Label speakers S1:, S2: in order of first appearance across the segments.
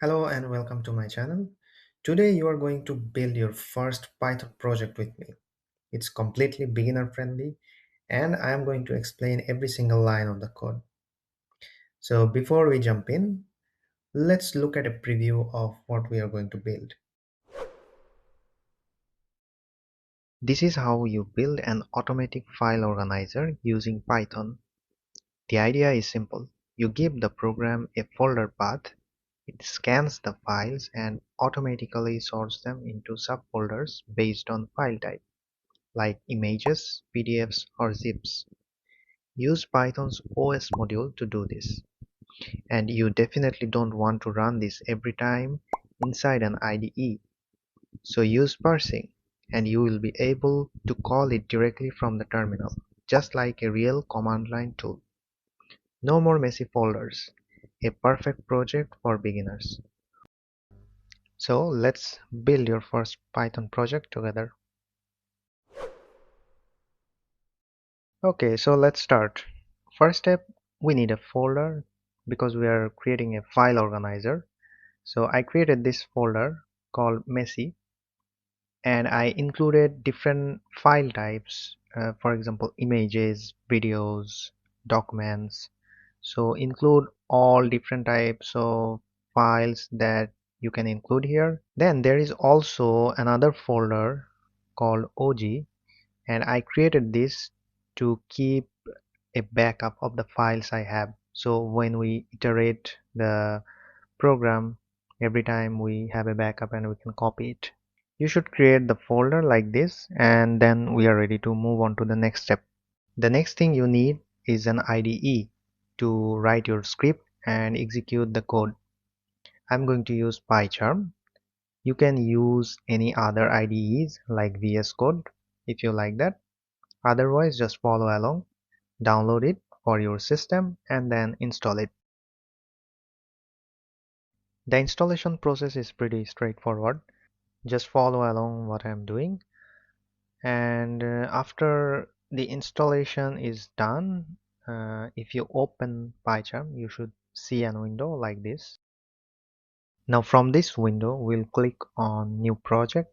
S1: Hello and welcome to my channel. Today you are going to build your first Python project with me. It's completely beginner friendly and I am going to explain every single line of the code. So before we jump in, let's look at a preview of what we are going to build. This is how you build an automatic file organizer using Python. The idea is simple. You give the program a folder path. It scans the files and automatically sorts them into subfolders based on file type, like images, PDFs, or zips. Use Python's OS module to do this. And you definitely don't want to run this every time inside an IDE. So use parsing, and you will be able to call it directly from the terminal, just like a real command line tool. No more messy folders. A perfect project for beginners. So let's build your first Python project together. Okay, so let's start. First step, we need a folder because we are creating a file organizer. So I created this folder called messy and I included different file types, for example, images, videos, documents. So include all different types of files that you can include here. Then there is also another folder called OG, and I created this to keep a backup of the files I have. So when we iterate the program, every time we have a backup and we can copy it. You should create the folder like this, and then we are ready to move on to the next step. The next thing you need is an IDE to write your script and execute the code. I'm going to use PyCharm. You can use any other IDEs like VS Code if you like that. Otherwise, just follow along, download it for your system, and then install it. The installation process is pretty straightforward. Just follow along what I'm doing, and after the installation is done, if you open PyCharm, you should see an window like this. Now from this window, we'll click on New Project,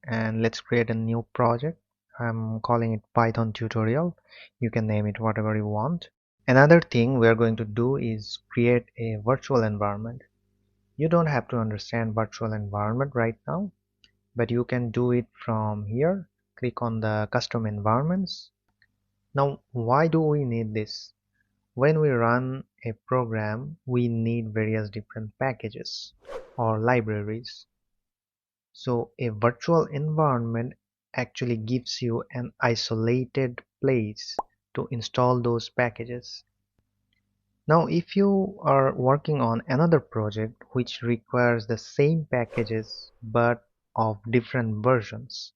S1: and let's create a new project. I'm calling it Python tutorial. You can name it whatever you want. Another thing we are going to do is create a virtual environment. You don't have to understand virtual environment right now, but you can do it from here. Click on the custom environments. Now, why do we need this? When we run a program, we need various different packages or libraries. So a virtual environment actually gives you an isolated place to install those packages. Now, if you are working on another project which requires the same packages but of different versions,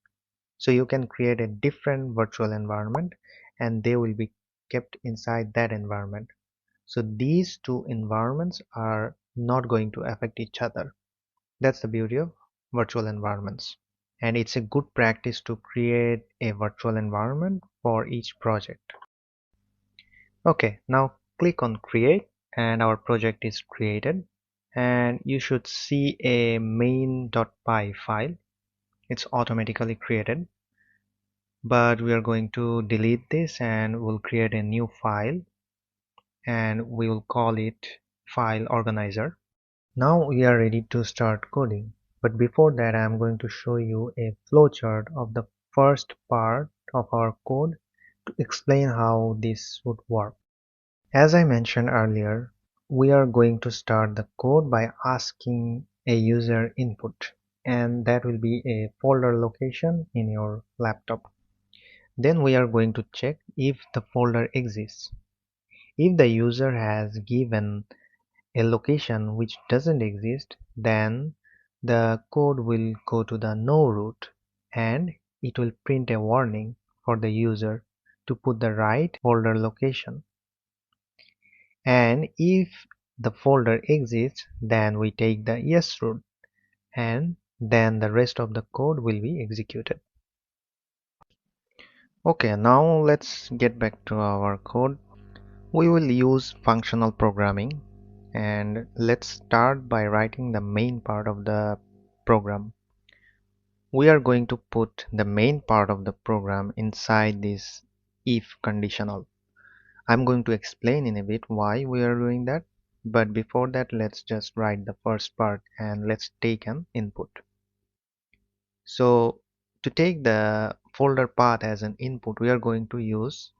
S1: so you can create a different virtual environment and they will be kept inside that environment. So these two environments are not going to affect each other. That's the beauty of virtual environments. And it's a good practice to create a virtual environment for each project. Okay, now click on create and our project is created. And you should see a main.py file. It's automatically created. But we are going to delete this and we'll create a new file and we will call it file organizer. Now we are ready to start coding, but before that I am going to show you a flowchart of the first part of our code to explain how this would work. As I mentioned earlier, we are going to start the code by asking a user input, and that will be a folder location in your laptop. Then we are going to check if the folder exists. If the user has given a location which doesn't exist, then the code will go to the no root and it will print a warning for the user to put the right folder location. And if the folder exists, then we take the yes root and then the rest of the code will be executed. Okay, now let's get back to our code. We will use functional programming. And let's start by writing the main part of the program. We are going to put the main part of the program inside this if conditional. I'm going to explain in a bit why we are doing that, but before that, let's just write the first part and let's take an input. So to take the folder path as an input, we are going to use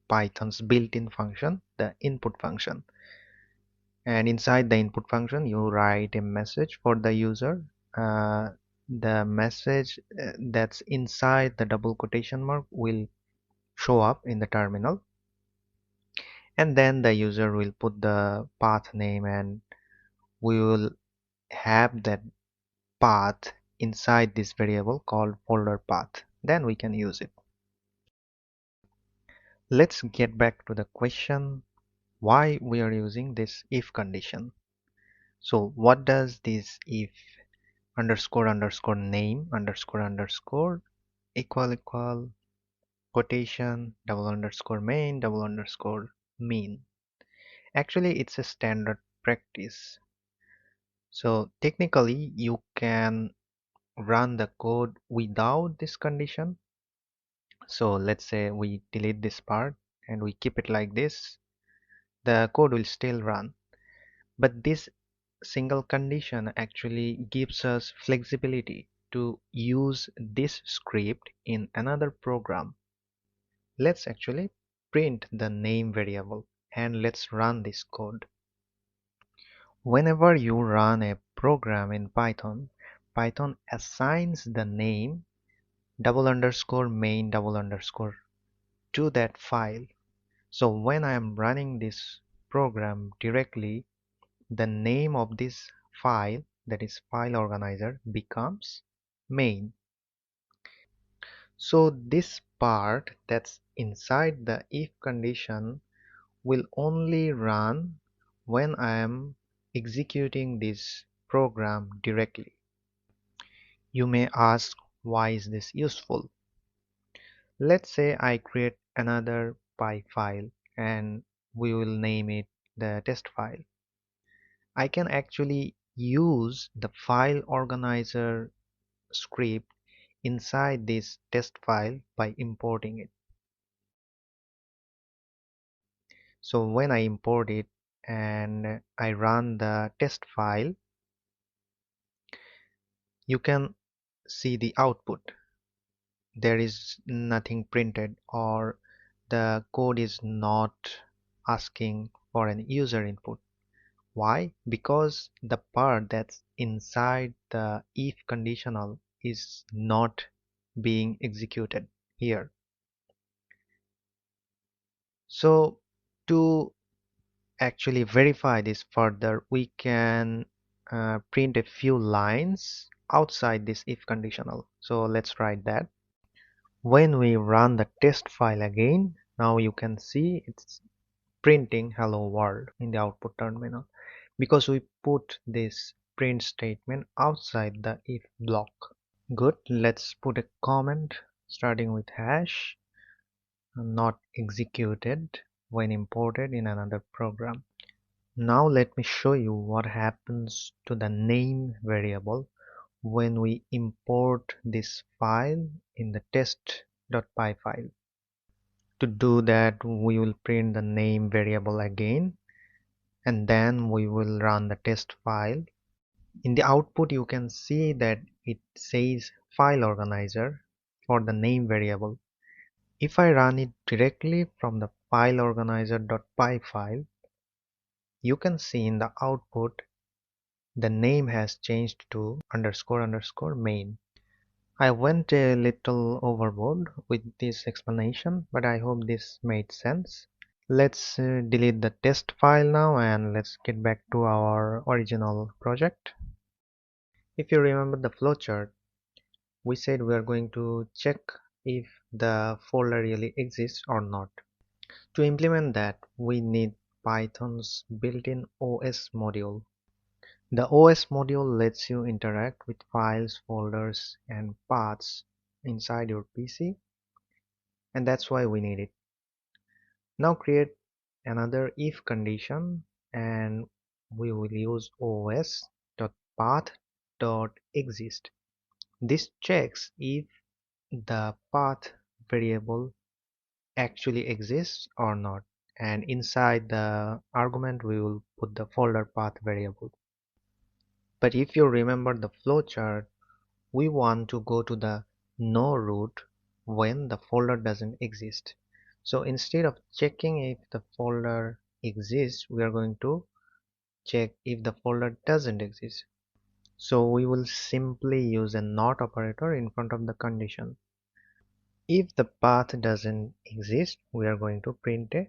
S1: Python's built-in function, the input function. And inside the input function, you write a message for the user. Uh, the message that's inside the double quotation mark will show up in the terminal, and then the user will put the path name, and we will have that path inside this variable called folder path. Then we can use it. Let's get back to the question why we are using this if condition. So what does this if underscore underscore name underscore underscore equal quotation double underscore main double underscore mean? Actually, it's a standard practice. So technically, you can run the code without this condition. So let's say we delete this part and we keep it like this. The code will still run. But this single condition actually gives us flexibility to use this script in another program. Let's actually print the name variable and let's run this code. Whenever you run a program in Python, Python assigns the name double underscore main double underscore to that file. So when I am running this program directly, the name of this file, that is file organizer, becomes main. So this part that's inside the if condition will only run when I am executing this program directly. You may ask, why is this useful? Let's say I create another Py file and we will name it the test file. I can actually use the file organizer script inside this test file by importing it. So when I import it and I run the test file, you can see the output. There is nothing printed, or the code is not asking for an user input. Why? Because the part that's inside the if conditional is not being executed here. So to actually verify this further, we can print a few lines outside this if conditional. So let's write that. When we run the test file again, now you can see it's printing hello world in the output terminal because we put this print statement outside the if block. Good, let's put a comment starting with hash not executed when imported in another program. Now let me show you what happens to the name variable when we import this file in the test.py file. To do that, we will print the name variable again and then we will run the test file. In the output, you can see that it says file organizer for the name variable. If I run it directly from the file organizer.py file, you can see in the output the name has changed to underscore underscore main. I went a little overboard with this explanation, but I hope this made sense. Let's delete the test file now and let's get back to our original project. If you remember the flowchart, we said we are going to check if the folder really exists or not. To implement that, we need Python's built-in OS module. The OS module lets you interact with files, folders, and paths inside your PC, and that's why we need it. Now create another if condition and we will use os.path.exist. This checks if the path variable actually exists or not, and inside the argument we will put the folder path variable. But if you remember the flowchart, we want to go to the no root when the folder doesn't exist. So instead of checking if the folder exists, we are going to check if the folder doesn't exist. So we will simply use a not operator in front of the condition. If the path doesn't exist, we are going to print a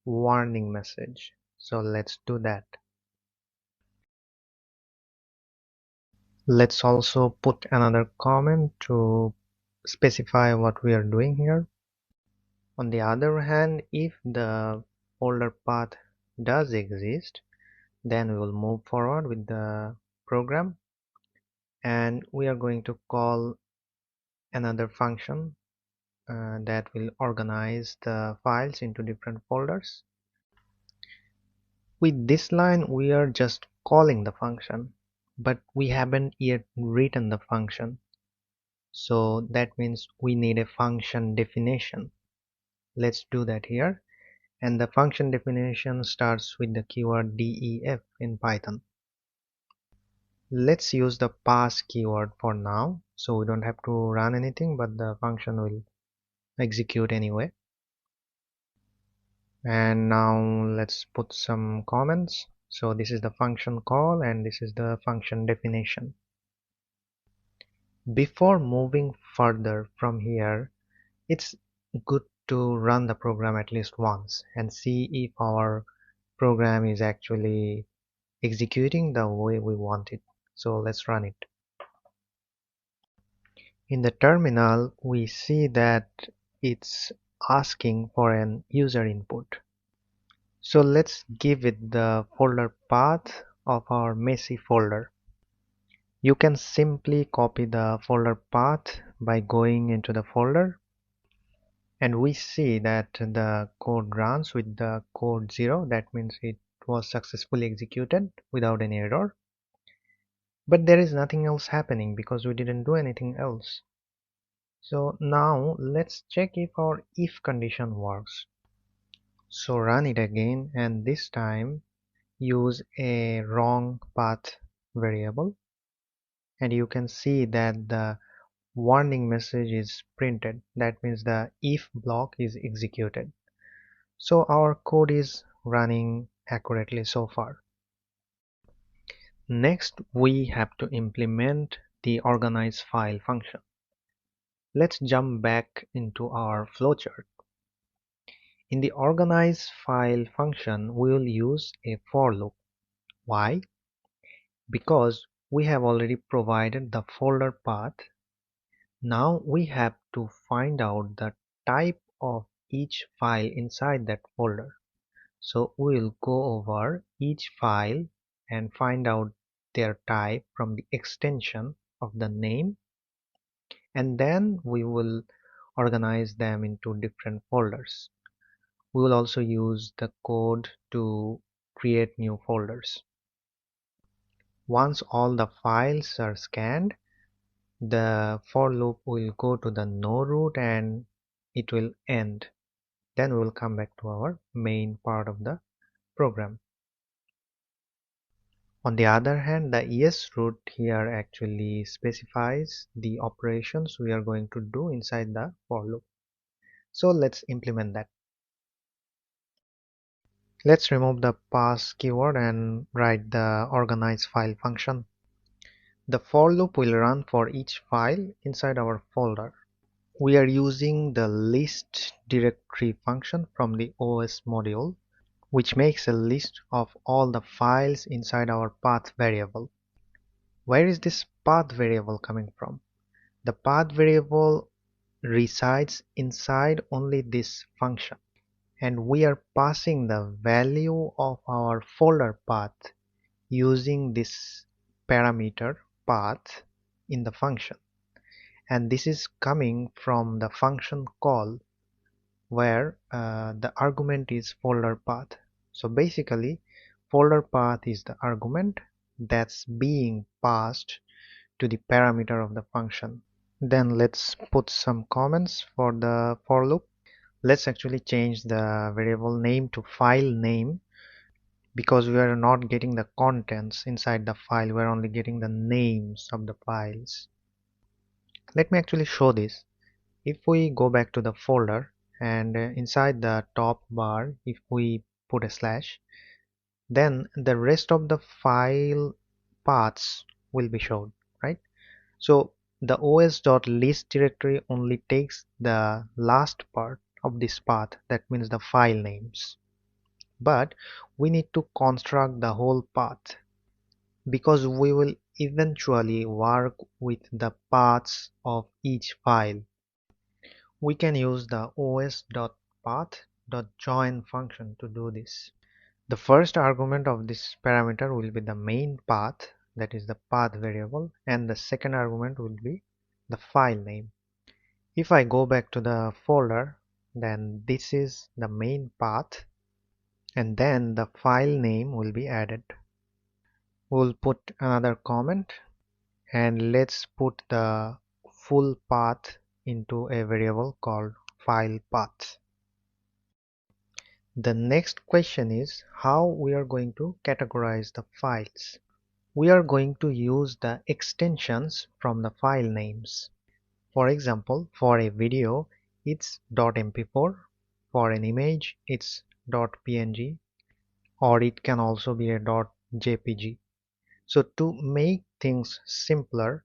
S1: warning message. So let's do that. Let's also put another comment to specify what we are doing here. On the other hand, if the folder path does exist, then we will move forward with the program, and we are going to call another function that will organize the files into different folders. With this line, we are just calling the function, but we haven't yet written the function. So that means we need a function definition. Let's do that here. And the function definition starts with the keyword def in Python. Let's use the pass keyword for now, so we don't have to run anything, but the function will execute anyway. And now let's put some comments. So this is the function call and this is the function definition. Before moving further from here, it's good to run the program at least once and see if our program is actually executing the way we want it. So let's run it. In the terminal, we see that it's asking for an user input. So let's give it the folder path of our messy folder. You can simply copy the folder path by going into the folder, and we see that the code runs with the code 0. That means it was successfully executed without any error. But there is nothing else happening because we didn't do anything else. So now let's check if our if condition works. So run it again, and this time use a wrong path variable, and you can see that the warning message is printed. That means the if block is executed. So our code is running accurately so far. Next, we have to implement the organize file function. Let's jump back into our flowchart. In the organize file function, we will use a for loop. Why? Because we have already provided the folder path. Now we have to find out the type of each file inside that folder. So we'll go over each file and find out their type from the extension of the name, and then we will organize them into different folders. We will also use the code to create new folders. Once all the files are scanned, the for loop will go to the no root and it will end. Then we will come back to our main part of the program. On the other hand, the yes root here actually specifies the operations we are going to do inside the for loop. So let's implement that. Let's remove the pass keyword and write the organize file function. The for loop will run for each file inside our folder. We are using the list directory function from the OS module, which makes a list of all the files inside our path variable. Where is this path variable coming from? The path variable resides inside only this function, and we are passing the value of our folder path using this parameter path in the function, and this is coming from the function call where the argument is folder path. So basically folder path is the argument that's being passed to the parameter of the function. Then let's put some comments for the for loop. Let's actually change the variable name to file name because we are not getting the contents inside the file, we are only getting the names of the files. Let me actually show this. If we go back to the folder and inside the top bar, if we put a slash, then the rest of the file paths will be shown, right? So the os.list directory only takes the last part of this path, that means the file names. But we need to construct the whole path because we will eventually work with the paths of each file. We can use the os.path.join function to do this. The first argument of this parameter will be the main path, that is the path variable, and the second argument will be the file name. If I go back to the folder, then this is the main path, and then the file name will be added. We'll put another comment, and let's put the full path into a variable called file path. The next question is how we are going to categorize the files. We are going to use the extensions from the file names. For example, for a video it's .mp4, for an image it's .png, or it can also be a .jpg. So to make things simpler,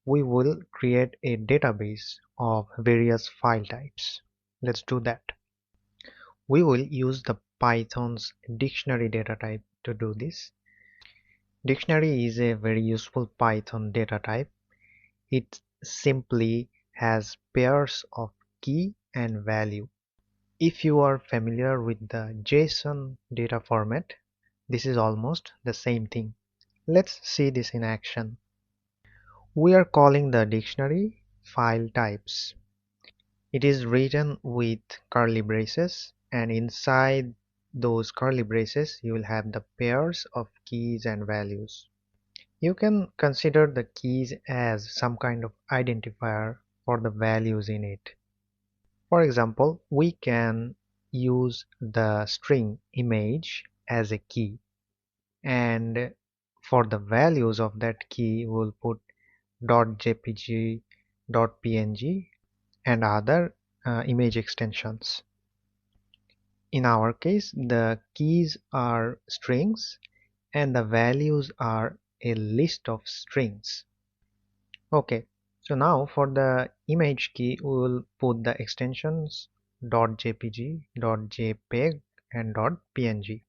S1: we will create a database of various file types. Let's do that. We will use the Python's dictionary data type to do this. Dictionary is a very useful Python data type. It simply has pairs of key and value. If you are familiar with the JSON data format, this is almost the same thing. Let's see this in action. We are calling the dictionary file types. It is written with curly braces, and inside those curly braces you will have the pairs of keys and values. You can consider the keys as some kind of identifier for the values in it. For example, we can use the string image as a key, and for the values of that key we'll put .jpg, .png and other image extensions. In our case, the keys are strings and the values are a list of strings. Okay, so now for the image key, we will put the extensions .jpg, .jpeg and .png.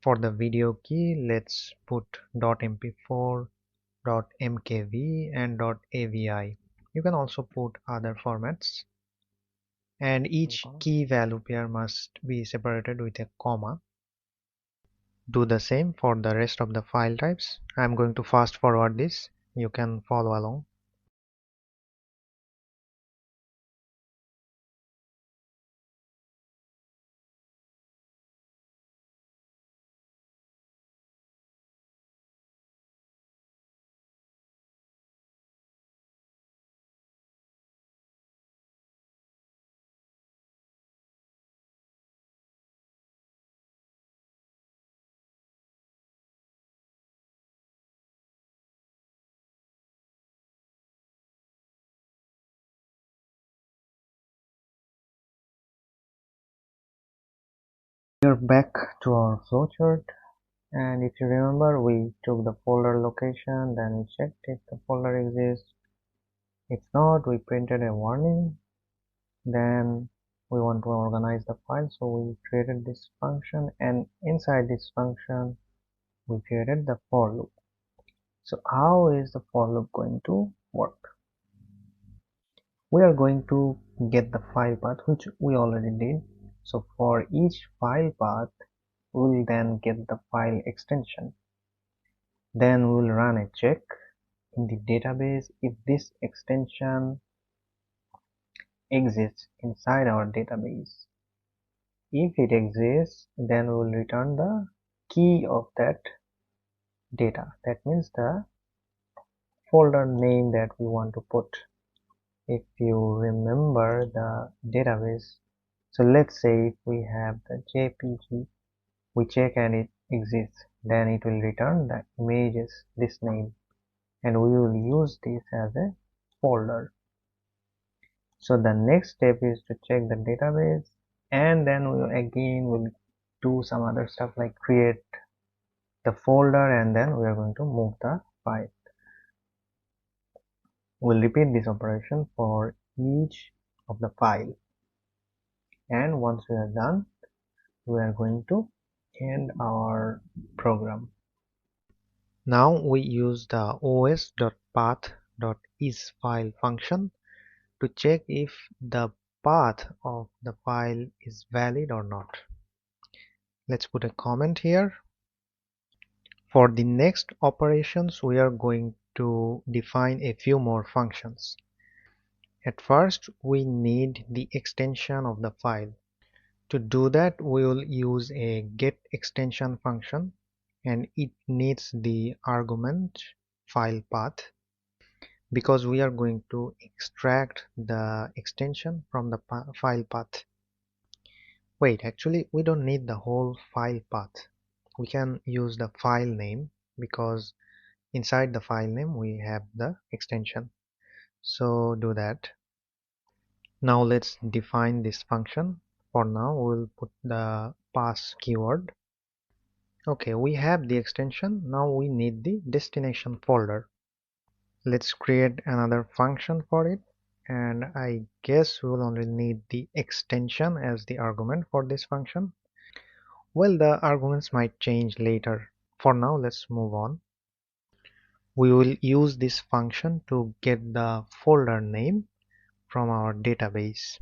S1: For the video key, let's put .mp4, .mkv and .avi. You can also put other formats. And each key value pair must be separated with a comma. Do the same for the rest of the file types. I'm going to fast forward this. You can follow along. We're back to our flowchart, and if you remember, we took the folder location, then we checked if the folder exists. If not, we printed a warning. Then we want to organize the file, so we created this function, and inside this function we created the for loop. So how is the for loop going to work? We are going to get the file path, which we already did. So for each file path, we'll then get the file extension. Then we'll run a check in the database if this extension exists inside our database. If it exists, then we'll return the key of that data. That means the folder name that we want to put. If you remember the database, so let's say if we have the JPG, we check and it exists, then it will return the images this name, and we will use this as a folder. So the next step is to check the database, and then we again will do some other stuff like create the folder, and then we are going to move the file. We'll repeat this operation for each of the file, and once we are done, we are going to end our program. Now we use the os.path.isFile function to check if the path of the file is valid or not. Let's put a comment here. For the next operations, we are going to define a few more functions. At first, we need the extension of the file. To do that, we will use a getExtension function, and it needs the argument file path because we are going to extract the extension from the file path. Wait, actually, we don't need the whole file path. We can use the file name because inside the file name we have the extension. So do that. Now let's define this function. For now, we'll put the pass keyword. Okay, we have the extension. Now we need the destination folder. Let's create another function for it, and I guess we will only need the extension as the argument for this function. Well, the arguments might change later. For now, let's move on. We will use this function to get the folder name from our database.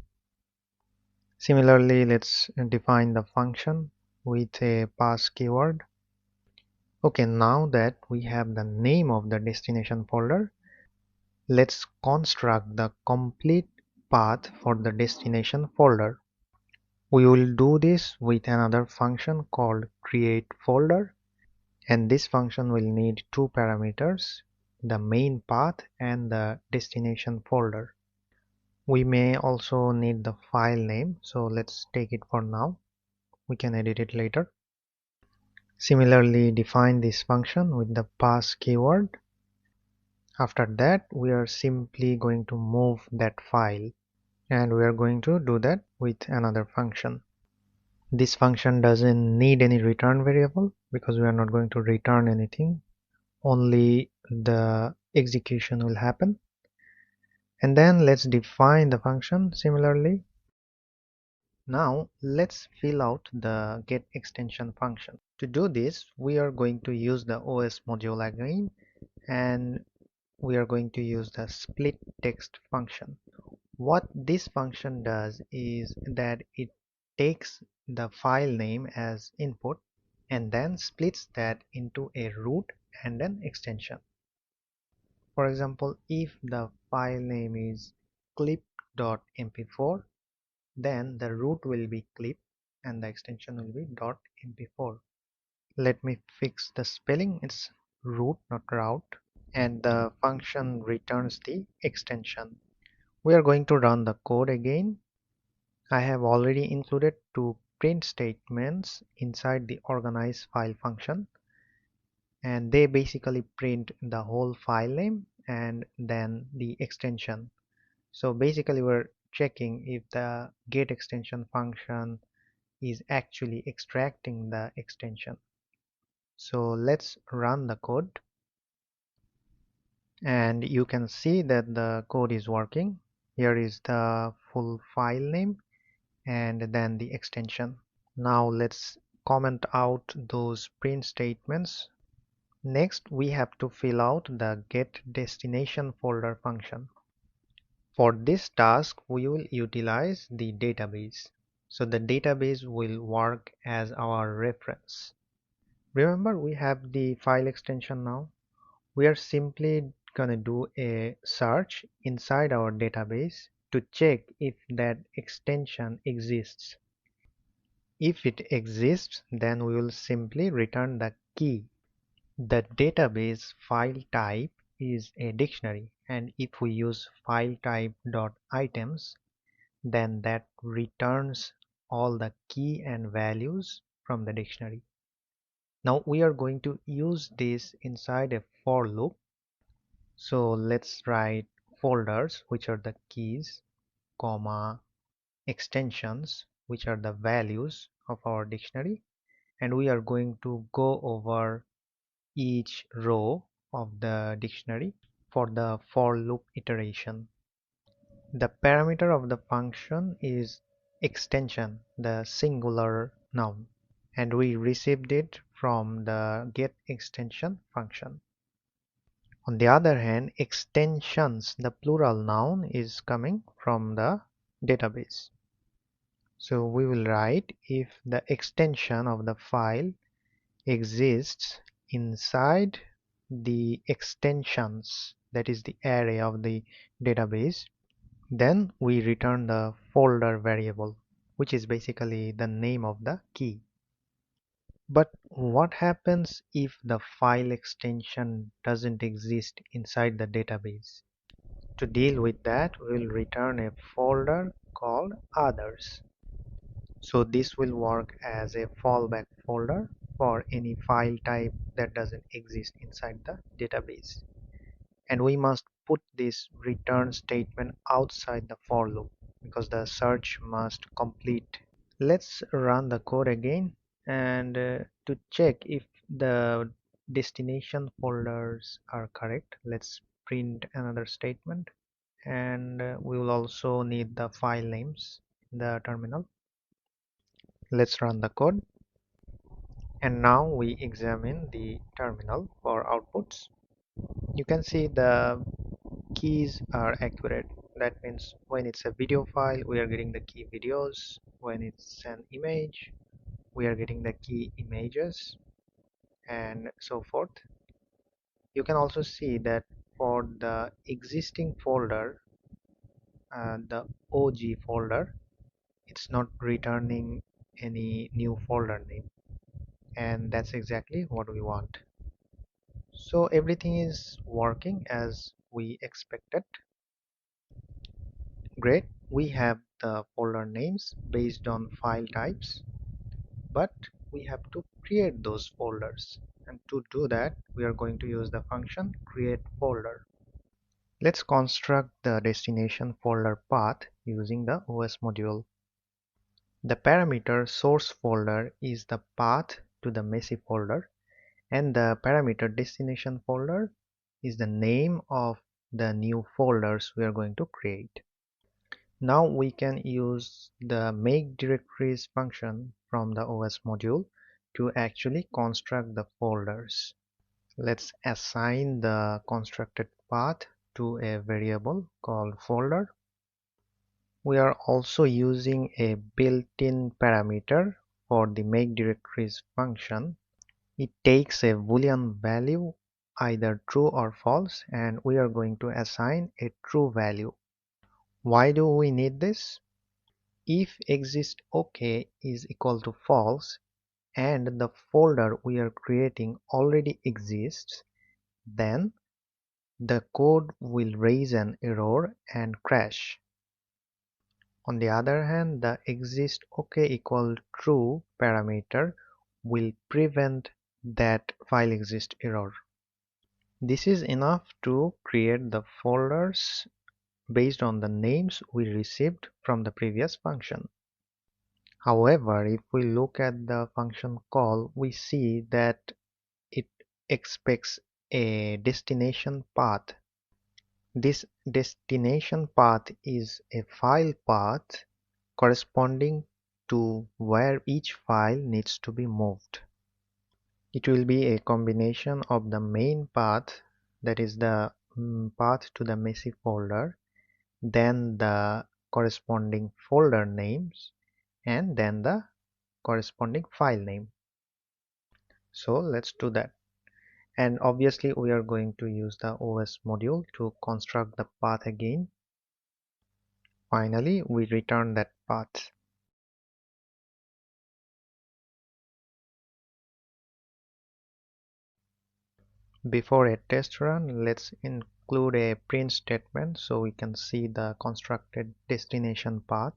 S1: Similarly, let's define the function with a pass keyword. Okay, now that we have the name of the destination folder, let's construct the complete path for the destination folder. We will do this with another function called createFolder, and this function will need two parameters, the main path and the destination folder. We may also need the file name, so let's take it for now. We can edit it later. Similarly, define this function with the pass keyword. After that, we are simply going to move that file, and we are going to do that with another function. This function doesn't need any return variable because we are not going to return anything, only the execution will happen. And then let's define the function similarly. Now let's fill out the getExtension function. To do this, we are going to use the OS module again, and we are going to use the splitText function. What this function does is that it takes the file name as input and then splits that into a root and an extension. For example, if the file name is clip.mp4, then the root will be clip and the extension will be .mp4. Let me fix the spelling. It's root, not route, and the function returns the extension. We are going to run the code again. I have already included two print statements inside the organize file function, and they basically print the whole file name and then the extension. So basically we're checking if the getExtension function is actually extracting the extension. So let's run the code, and you can see that the code is working. Here is the full file name and then the extension. Now let's comment out those print statements. Next, we have to fill out the getDestinationFolder function. For this task, we will utilize the database. So the database will work as our reference. Remember, we have the file extension now. We are simply gonna do a search inside our database to check if that extension exists. If it exists, then we will simply return the key. The database file type is a dictionary, and if we use file type dot items, then that returns all the key and values from the dictionary. Now we are going to use this inside a for loop. So let's write folders, which are the keys, comma, extensions, which are the values of our dictionary, and we are going to go over each row of the dictionary for the for loop iteration. The parameter of the function is extension, the singular noun, and we received it from the getExtension function. On the other hand, extensions, the plural noun, is coming from the database. So we will write if the extension of the file exists inside the extensions, that is the array of the database, then we return the folder variable, which is basically the name of the key. But what happens if the file extension doesn't exist inside the database? To deal with that, we will return a folder called others. So this will work as a fallback folder for any file type that doesn't exist inside the database. And we must put this return statement outside the for loop because the search must complete. Let's run the code again, and to check if the destination folders are correct, let's print another statement, and we will also need the file names in the terminal. Let's run the code, and now we examine the terminal for outputs. You can see the keys are accurate. That means when it's a video file, we are getting the key videos. When it's an image, we are getting the key images, and so forth. You can also see that for the existing folder, the OG folder, it's not returning any new folder name, and that's exactly what we want. So everything is working as we expected. Great, we have the folder names based on file types, but we have to create those folders. And to do that, we are going to use the function create folder. Let's construct the destination folder path using the OS module. The parameter source folder is the path to the messy folder, and the parameter destination folder is the name of the new folders we are going to create. Now we can use the make directories function from the OS module to actually construct the folders. Let's assign the constructed path to a variable called folder. We are also using a built-in parameter for the make directories function. It takes a boolean value, either true or false, and we are going to assign a true value. Why do we need this? If exist OK is equal to false and the folder we are creating already exists, then the code will raise an error and crash. On the other hand, the exist OK equal true parameter will prevent that file exist error. This is enough to create the folders based on the names we received from the previous function. However, if we look at the function call, we see that it expects a destination path. This destination path is a file path corresponding to where each file needs to be moved. It will be a combination of the main path, that is the path to the messy folder, then the corresponding folder names, and then the corresponding file name. So let's do that. And obviously we are going to use the OS module to construct the path again. Finally, we return that path. Before a test run, let's include a print statement so we can see the constructed destination path.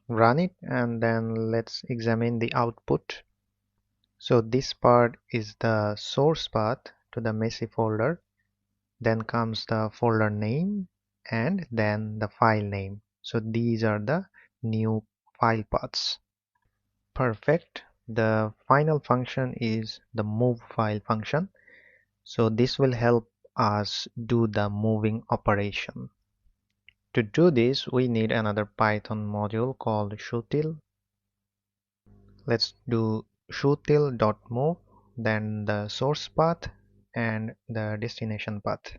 S1: Run it and then let's examine the output. So this part is the source path to the messy folder, then comes the folder name and then the file name. So these are the new file paths. Perfect. The final function is the move file function. So this will help us do the moving operation. To do this, we need another Python module called showtil. Let's do showtil.move, then the source path and the destination path.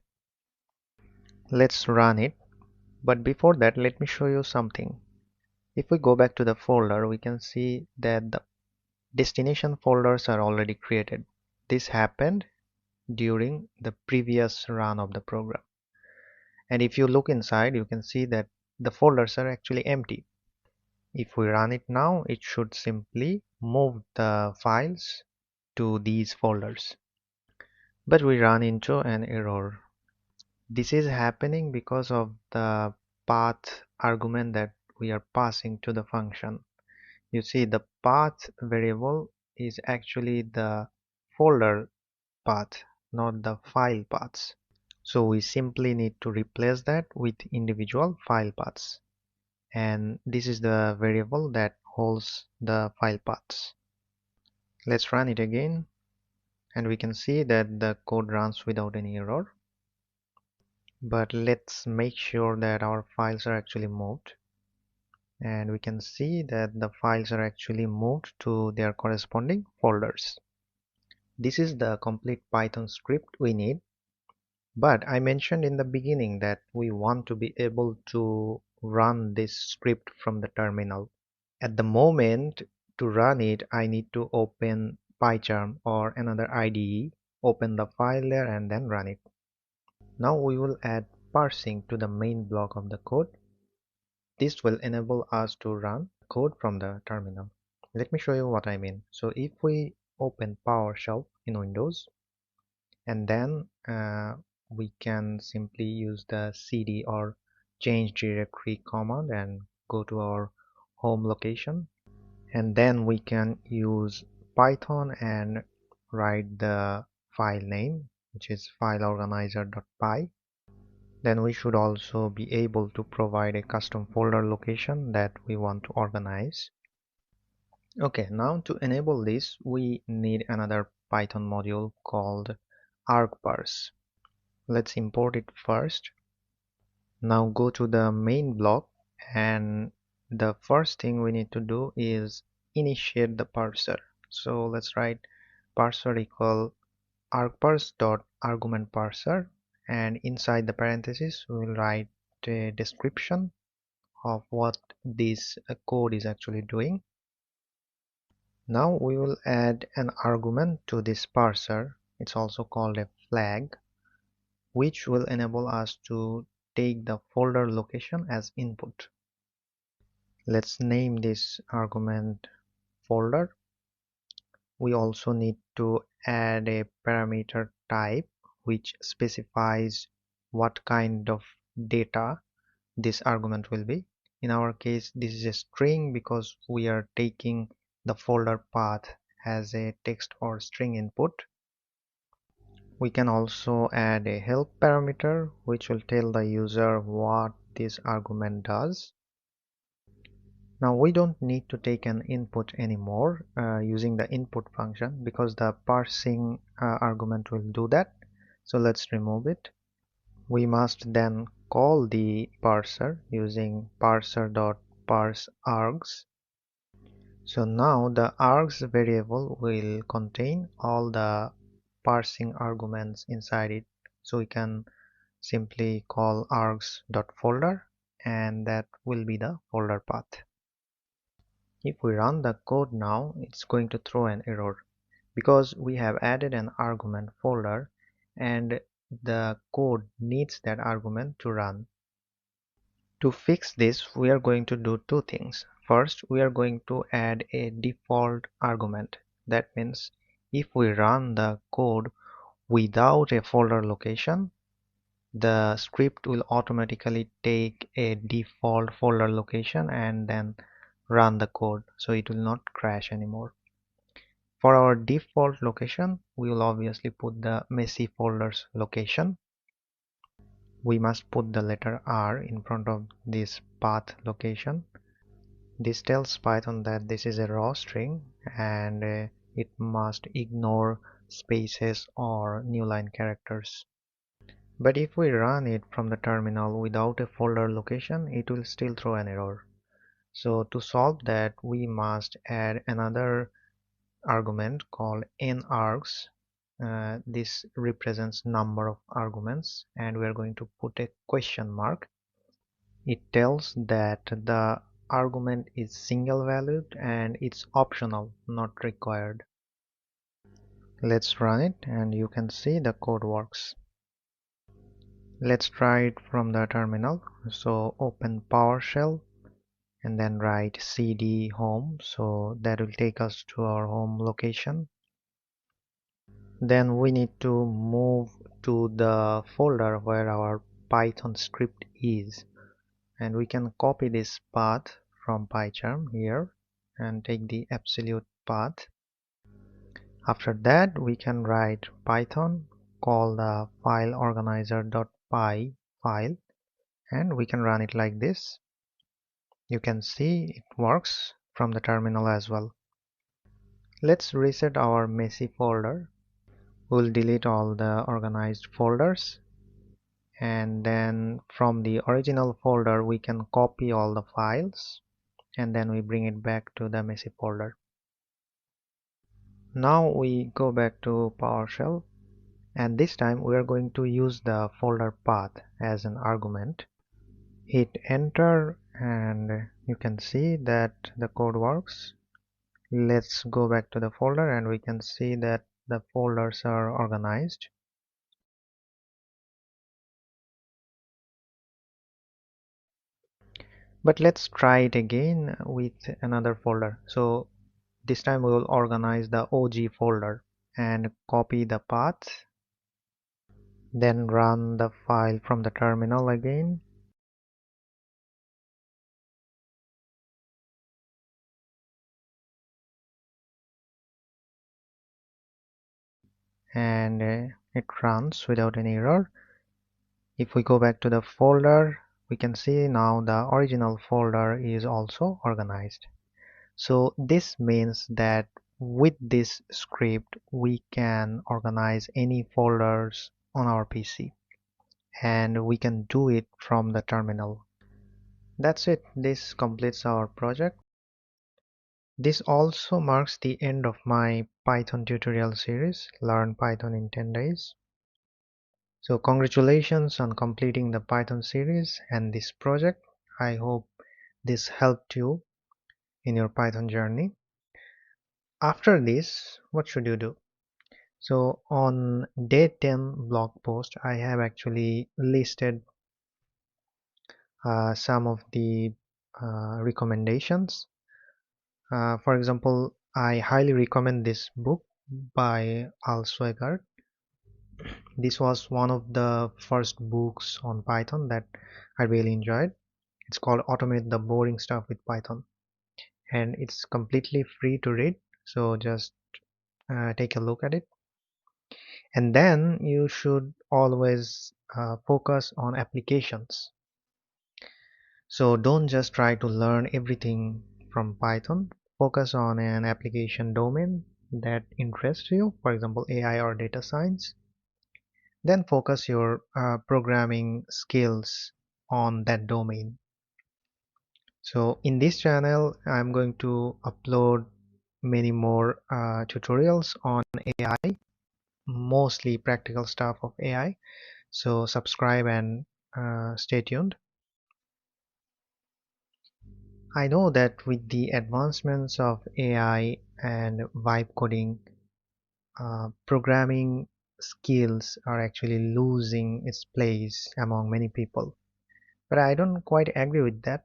S1: Let's run it. But before that, let me show you something. If we go back to the folder, we can see that the destination folders are already created. This happened during the previous run of the program. And if you look inside, you can see that the folders are actually empty. If we run it now, it should simply move the files to these folders. But we run into an error. This is happening because of the path argument that we are passing to the function. You see, the path variable is actually the folder path, not the file paths. So we simply need to replace that with individual file paths. And this is the variable that holds the file paths. Let's run it again, and we can see that the code runs without any error. But let's make sure that our files are actually moved. And we can see that the files are actually moved to their corresponding folders. This is the complete Python script we need. But I mentioned in the beginning that we want to be able to run this script from the terminal. At the moment, to run it, I need to open PyCharm or another IDE, open the file there and then run it. Now we will add parsing to the main block of the code. This will enable us to run code from the terminal. Let me show you what I mean. So if we open PowerShell in Windows, and then we can simply use the cd or change directory command and go to our home location, and then we can use Python and write the file name, which is fileorganizer.py. Then we should also be able to provide a custom folder location that we want to organize. Okay, now to enable this, we need another Python module called argparse. Let's import it first. Now go to the main block, and the first thing we need to do is initiate the parser. So let's write parser equal argparse.argument parser, and inside the parentheses we will write a description of what this code is actually doing. Now we will add an argument to this parser. It's also called a flag, which will enable us to take the folder location as input. Let's name this argument folder. We also need to add a parameter type which specifies what kind of data this argument will be. In our case, this is a string because we are taking the folder path as a text or string input. We can also add a help parameter which will tell the user what this argument does. Now we don't need to take an input anymore using the input function because the parsing argument will do that. So let's remove it. We must then call the parser using parser.parseArgs. So now the args variable will contain all the parsing arguments inside it. So we can simply call args.folder, and that will be the folder path. If we run the code now, it's going to throw an error because we have added an argument folder and the code needs that argument to run. To fix this, we are going to do two things. First, we are going to add a default argument. That means if we run the code without a folder location, the script will automatically take a default folder location and then run the code, so it will not crash anymore. For our default location, we will obviously put the messy folders location. We must put the letter R in front of this path location. This tells Python that this is a raw string and it must ignore spaces or new line characters. But if we run it from the terminal without a folder location, it will still throw an error. So to solve that, we must add another argument called nargs. This represents number of arguments, and we are going to put a question mark. It tells that the argument is single valued and it's optional, not required. Let's run it and you can see the code works. Let's try it from the terminal. So open PowerShell and then write cd home, so that will take us to our home location. Then we need to move to the folder where our Python script is, and we can copy this path from PyCharm here and take the absolute path. After that, we can write Python, call the file organizer.py file, and we can run it like this. You can see it works from the terminal as well. Let's reset our messy folder. We'll delete all the organized folders, and then from the original folder we can copy all the files and then we bring it back to the messy folder. Now we go back to PowerShell, and this time we are going to use the folder path as an argument. Hit enter and you can see that the code works. Let's go back to the folder and we can see that the folders are organized. But let's try it again with another folder. So this time we will organize the OG folder and copy the path, then run the file from the terminal again. And it runs without any error. If we go back to the folder, we can see now the original folder is also organized. So this means that with this script we can organize any folders on our PC, and we can do it from the terminal. That's it. This completes our project. This also marks the end of my Python tutorial series, Learn Python in 10 Days. So congratulations on completing the Python series and this project. I hope this helped you in your Python journey. After this, what should you do? So on day 10 blog post, I have actually listed some of the recommendations. For example, I highly recommend this book by Al Swigert. This was one of the first books on Python that I really enjoyed. It's called Automate the Boring Stuff with Python, and it's completely free to read. So just take a look at it. And then you should always focus on applications. So don't just try to learn everything from Python. Focus on an application domain that interests you, for example, AI or data science. Then focus your programming skills on that domain. So in this channel, I'm going to upload many more tutorials on AI, mostly practical stuff of AI. So subscribe and stay tuned. I know that with the advancements of AI and vibe coding, programming skills are actually losing its place among many people. But I don't quite agree with that,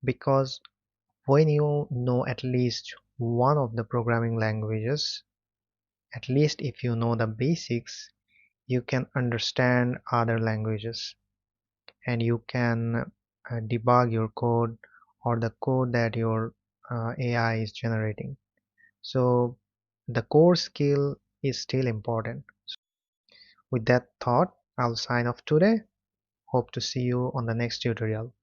S1: because when you know at least one of the programming languages, at least if you know the basics, you can understand other languages, and you can debug your code or the code that your AI is generating. So the core skill is still important. With that thought, I'll sign off today. Hope to see you on the next tutorial.